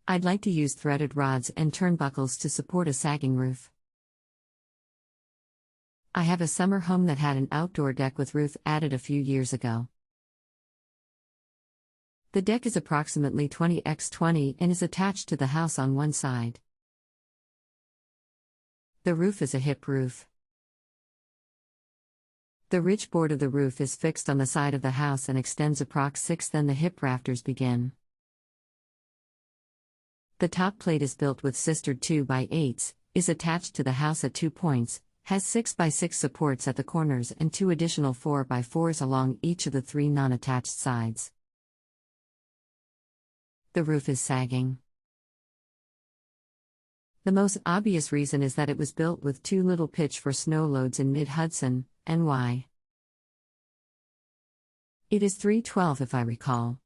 I'd like to use threaded rods and turnbuckles to support a sagging roof. I have a summer home that had an outdoor deck with roof added a few years ago. The deck is approximately 20 x 20 and is attached to the house on one side. The roof is a hip roof. The ridge board of the roof is fixed on the side of the house and extends approx 6, then the hip rafters begin. The top plate is built with sistered 2x8s, is attached to the house at 2 points, has 6x6 supports at the corners and 2 additional 4x4s along each of the 3 non-attached sides. The roof is sagging. The most obvious reason is that it was built with too little pitch for snow loads in mid-Hudson, NY. It is 312 if I recall.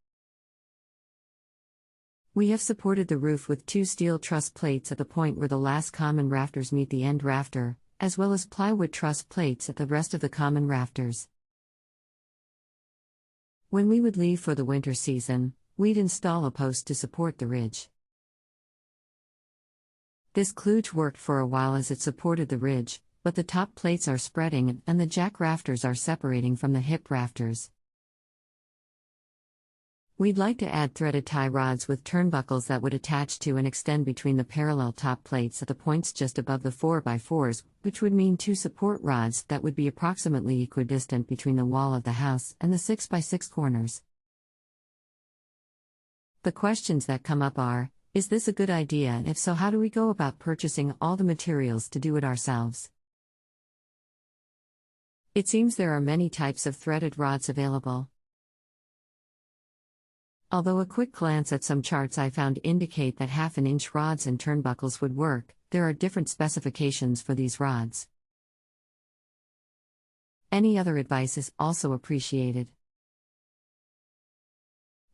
We have supported the roof with 2 steel truss plates at the point where the last common rafters meet the end rafter, as well as plywood truss plates at the rest of the common rafters. When we would leave for the winter season, we'd install a post to support the ridge. This kludge worked for a while as it supported the ridge, but the top plates are spreading and the jack rafters are separating from the hip rafters. We'd like to add threaded tie rods with turnbuckles that would attach to and extend between the parallel top plates at the points just above the 4x4s, which would mean 2 support rods that would be approximately equidistant between the wall of the house and the 6x6 corners. The questions that come up are, is this a good idea, and if so, how do we go about purchasing all the materials to do it ourselves? It seems there are many types of threaded rods available. Although a quick glance at some charts I found indicate that 1/2 inch rods and turnbuckles would work, there are different specifications for these rods. Any other advice is also appreciated.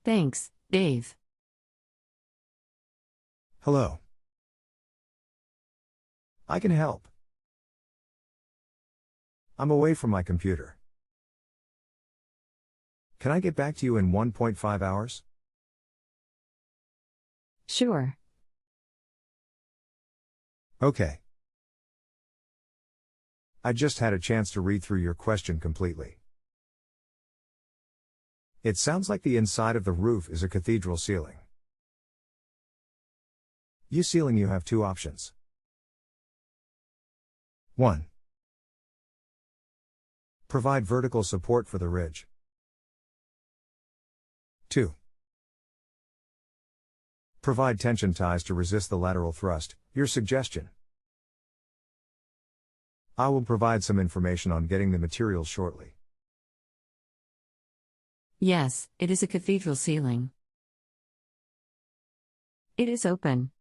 Thanks, Dave. Hello. I can help. I'm away from my computer. Can I get back to you in 1.5 hours? Sure. Okay. I just had a chance to read through your question completely. It sounds like the inside of the roof is a cathedral ceiling. U-ceiling, you have 2 options. 1. Provide vertical support for the ridge. 2. Provide tension ties to resist the lateral thrust, your suggestion. I will provide some information on getting the materials shortly. Yes, it is a cathedral ceiling. It is open.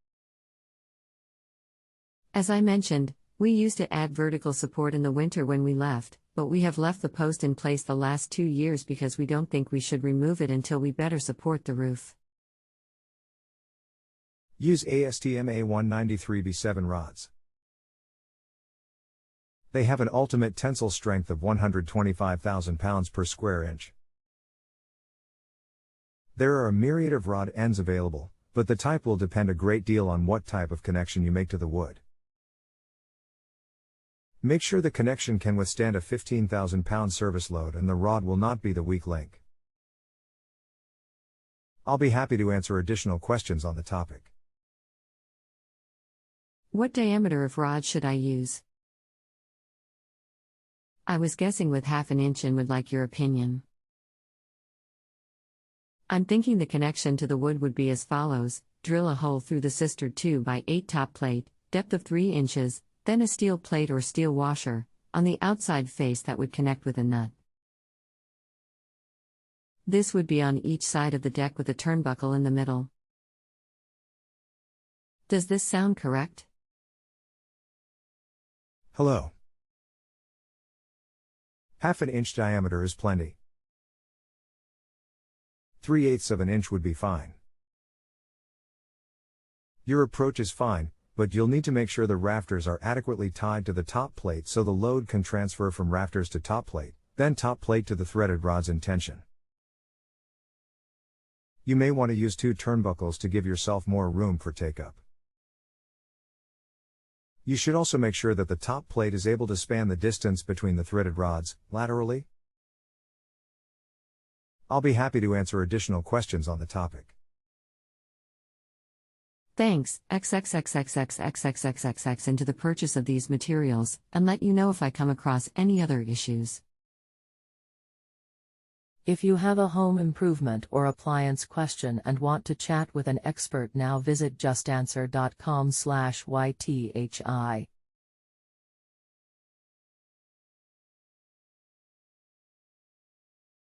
As I mentioned, we used to add vertical support in the winter when we left, but we have left the post in place the last 2 years because we don't think we should remove it until we better support the roof. Use ASTM A193B7 rods. They have an ultimate tensile strength of 125,000 pounds per square inch. There are a myriad of rod ends available, but the type will depend a great deal on what type of connection you make to the wood. Make sure the connection can withstand a 15,000 pound service load and the rod will not be the weak link. I'll be happy to answer additional questions on the topic. What diameter of rod should I use? I was guessing with 1/2 inch and would like your opinion. I'm thinking the connection to the wood would be as follows: drill a hole through the sistered 2x8 top plate, depth of 3 inches, then a steel plate or steel washer, on the outside face that would connect with a nut. This would be on each side of the deck with a turnbuckle in the middle. Does this sound correct? Hello. 1/2 inch diameter is plenty. 3/8 of an inch would be fine. Your approach is fine, but you'll need to make sure the rafters are adequately tied to the top plate so the load can transfer from rafters to top plate, then top plate to the threaded rods in tension. You may want to use 2 turnbuckles to give yourself more room for take-up. You should also make sure that the top plate is able to span the distance between the threaded rods, laterally. I'll be happy to answer additional questions on the topic. Thanks, XXXXXXXXXX into the purchase of these materials, and let you know if I come across any other issues. If you have a home improvement or appliance question and want to chat with an expert now, visit JustAnswer.com/YTHI.